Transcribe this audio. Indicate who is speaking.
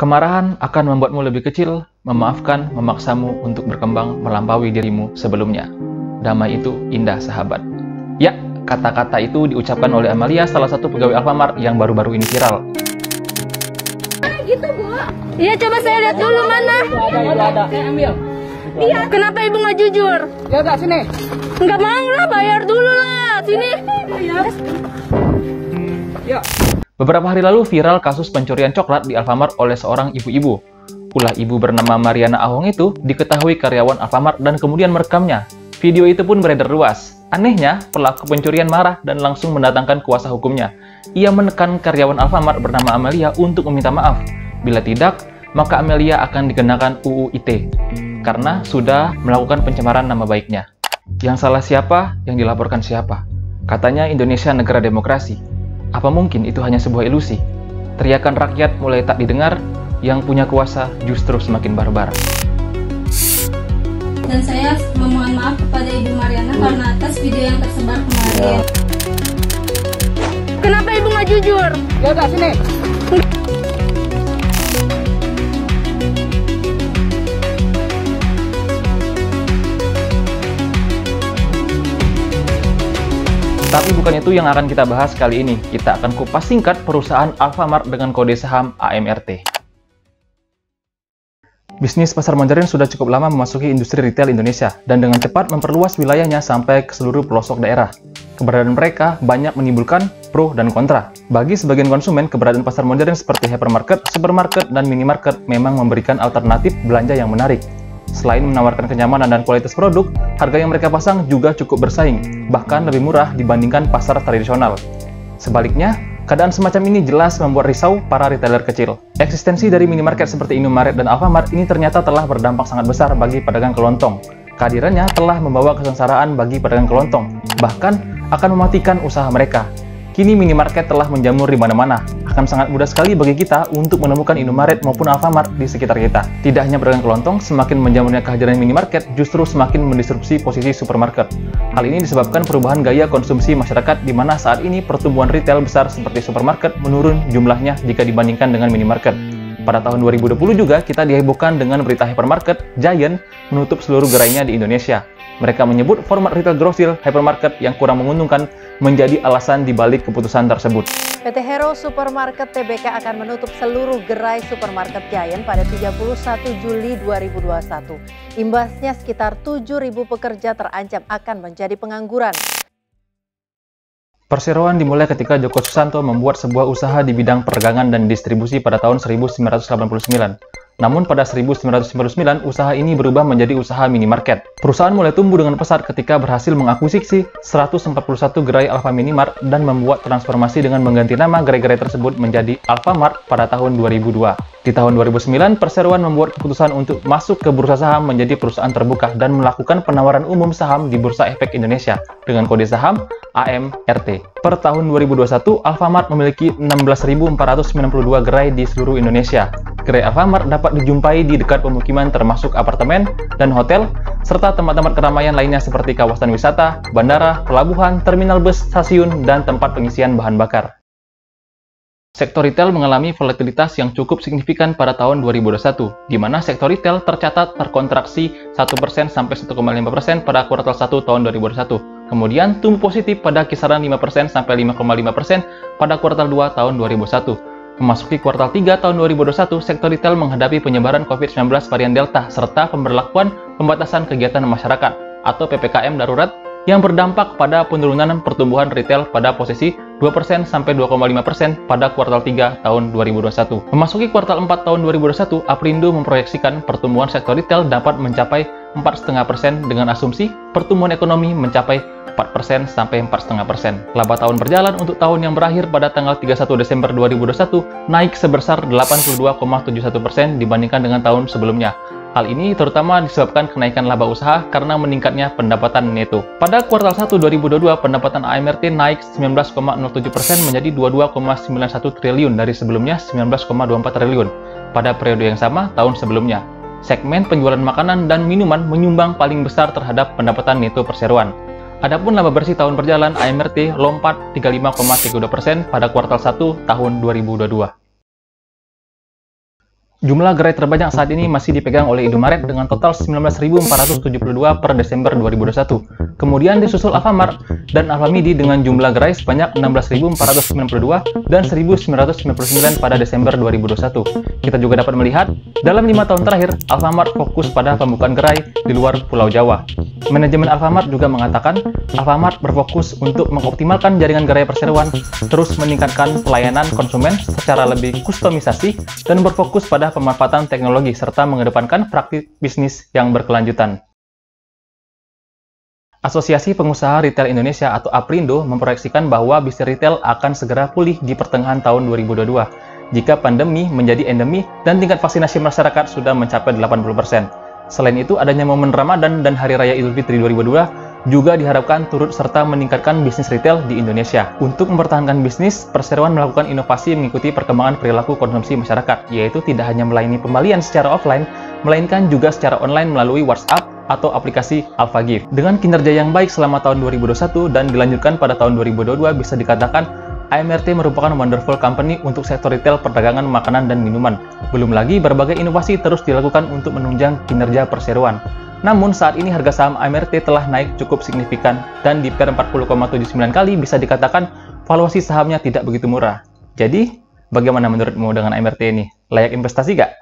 Speaker 1: Kemarahan akan membuatmu lebih kecil, memaafkan memaksamu untuk berkembang melampaui dirimu sebelumnya. Damai itu indah, sahabat. Ya, kata-kata itu diucapkan oleh Amalia, salah satu pegawai Alfamart yang baru-baru ini viral.
Speaker 2: Gitu, Bu. Iya, coba saya lihat dulu mana.
Speaker 3: Ada. Ambil.
Speaker 2: Iya, kenapa Ibu nggak jujur?
Speaker 3: Ya enggak, sini.
Speaker 2: Nggak mau lah, bayar dulu lah. Sini.
Speaker 3: Ya.
Speaker 1: Beberapa hari lalu viral kasus pencurian coklat di Alfamart oleh seorang ibu-ibu. Ulah ibu bernama Mariana Ahong itu diketahui karyawan Alfamart dan kemudian merekamnya. Video itu pun beredar luas. Anehnya, pelaku pencurian marah dan langsung mendatangkan kuasa hukumnya. Ia menekan karyawan Alfamart bernama Amalia untuk meminta maaf. Bila tidak, maka Amalia akan dikenakan UU ITE karena sudah melakukan pencemaran nama baiknya. Yang salah siapa, yang dilaporkan siapa? Katanya Indonesia negara demokrasi. Apa mungkin itu hanya sebuah ilusi? Teriakan rakyat mulai tak didengar, yang punya kuasa justru semakin barbar.
Speaker 4: Dan saya memohon maaf kepada Ibu Mariana karena atas video yang tersebar kemarin.
Speaker 2: Kenapa Ibu nggak jujur?
Speaker 3: Ya enggak, sini.
Speaker 1: Tapi bukan itu yang akan kita bahas kali ini. Kita akan kupas singkat perusahaan Alfamart dengan kode saham AMRT. Bisnis pasar modern sudah cukup lama memasuki industri retail Indonesia dan dengan cepat memperluas wilayahnya sampai ke seluruh pelosok daerah. Keberadaan mereka banyak menimbulkan pro dan kontra. Bagi sebagian konsumen, keberadaan pasar modern seperti hypermarket, supermarket, dan minimarket memang memberikan alternatif belanja yang menarik. Selain menawarkan kenyamanan dan kualitas produk, harga yang mereka pasang juga cukup bersaing, bahkan lebih murah dibandingkan pasar tradisional. Sebaliknya, keadaan semacam ini jelas membuat risau para retailer kecil. Eksistensi dari minimarket seperti Indomaret dan Alfamart ini ternyata telah berdampak sangat besar bagi pedagang kelontong. Kehadirannya telah membawa kesengsaraan bagi pedagang kelontong, bahkan akan mematikan usaha mereka. Kini minimarket telah menjamur di mana-mana. Akan sangat mudah sekali bagi kita untuk menemukan Indomaret maupun Alfamart di sekitar kita. Tidak hanya pedagang kelontong, semakin menjamurnya kehadiran minimarket justru semakin mendisrupsi posisi supermarket. Hal ini disebabkan perubahan gaya konsumsi masyarakat di mana saat ini pertumbuhan retail besar seperti supermarket menurun jumlahnya jika dibandingkan dengan minimarket. Pada tahun 2020 juga kita dihebohkan dengan berita hypermarket Giant menutup seluruh gerainya di Indonesia. Mereka menyebut format retail grosir hypermarket yang kurang menguntungkan menjadi alasan dibalik keputusan tersebut.
Speaker 5: PT Hero Supermarket Tbk akan menutup seluruh gerai supermarket Giant pada 31 Juli 2021. Imbasnya sekitar 7.000 pekerja terancam akan menjadi pengangguran.
Speaker 1: Perseroan dimulai ketika Joko Susanto membuat sebuah usaha di bidang perdagangan dan distribusi pada tahun 1989. Namun pada 1999, usaha ini berubah menjadi usaha minimarket. Perusahaan mulai tumbuh dengan pesat ketika berhasil mengakuisisi 141 gerai Alfa Minimart dan membuat transformasi dengan mengganti nama gerai-gerai tersebut menjadi Alfamart pada tahun 2002. Di tahun 2009, perseroan membuat keputusan untuk masuk ke bursa saham menjadi perusahaan terbuka dan melakukan penawaran umum saham di Bursa Efek Indonesia dengan kode saham AMRT. Per tahun 2021, Alfamart memiliki 16.492 gerai di seluruh Indonesia. Gerai Alfamart dapat dijumpai di dekat pemukiman termasuk apartemen dan hotel, serta tempat-tempat keramaian lainnya seperti kawasan wisata, bandara, pelabuhan, terminal bus, stasiun, dan tempat pengisian bahan bakar. Sektor retail mengalami volatilitas yang cukup signifikan pada tahun 2021, di mana sektor retail tercatat terkontraksi 1% sampai 1,5% pada kuartal 1 tahun 2021. Kemudian tumbuh positif pada kisaran 5% sampai 5,5% pada kuartal 2 tahun 2021. Memasuki kuartal 3 tahun 2021, sektor retail menghadapi penyebaran COVID-19 varian Delta serta pemberlakuan pembatasan kegiatan masyarakat atau PPKM darurat yang berdampak pada penurunan pertumbuhan retail pada posisi 2% sampai 2,5% pada kuartal 3 tahun 2021. Memasuki kuartal 4 tahun 2021, Aprindo memproyeksikan pertumbuhan sektor retail dapat mencapai 4,5% dengan asumsi pertumbuhan ekonomi mencapai 4% sampai 4,5%. Laba tahun berjalan untuk tahun yang berakhir pada tanggal 31 Desember 2021 naik sebesar 82,71% dibandingkan dengan tahun sebelumnya. Hal ini terutama disebabkan kenaikan laba usaha karena meningkatnya pendapatan neto. Pada kuartal 1 2022, pendapatan AMRT naik 19,07% menjadi 22,91 triliun dari sebelumnya 19,24 triliun pada periode yang sama tahun sebelumnya. Segmen penjualan makanan dan minuman menyumbang paling besar terhadap pendapatan neto perseroan. Adapun laba bersih tahun berjalan, AMRT lompat 35,32% pada kuartal 1 tahun 2022. Jumlah gerai terbanyak saat ini masih dipegang oleh Indomaret dengan total 19.472 per Desember 2021. Kemudian disusul Alfamart dan Alfamidi dengan jumlah gerai sebanyak 16.492 dan 1.999 pada Desember 2021. Kita juga dapat melihat, dalam 5 tahun terakhir, Alfamart fokus pada pembukaan gerai di luar Pulau Jawa. Manajemen Alfamart juga mengatakan, Alfamart berfokus untuk mengoptimalkan jaringan gerai perseroan, terus meningkatkan pelayanan konsumen secara lebih kustomisasi, dan berfokus pada pemanfaatan teknologi serta mengedepankan praktik bisnis yang berkelanjutan. Asosiasi Pengusaha Retail Indonesia atau APRindo memproyeksikan bahwa bisnis retail akan segera pulih di pertengahan tahun 2022 jika pandemi menjadi endemi dan tingkat vaksinasi masyarakat sudah mencapai 80%. Selain itu, adanya momen Ramadan dan Hari Raya Idul Fitri 2022 juga diharapkan turut serta meningkatkan bisnis retail di Indonesia. Untuk mempertahankan bisnis, perseroan melakukan inovasi mengikuti perkembangan perilaku konsumsi masyarakat, yaitu tidak hanya melayani pembelian secara offline, melainkan juga secara online melalui WhatsApp atau aplikasi AlphaGift. Dengan kinerja yang baik selama tahun 2021 dan dilanjutkan pada tahun 2022, bisa dikatakan AMRT merupakan wonderful company untuk sektor retail perdagangan makanan dan minuman. Belum lagi berbagai inovasi terus dilakukan untuk menunjang kinerja perseroan. Namun saat ini harga saham AMRT telah naik cukup signifikan dan di per 40,79 kali bisa dikatakan valuasi sahamnya tidak begitu murah. Jadi, bagaimana menurutmu dengan AMRT ini? Layak investasi gak?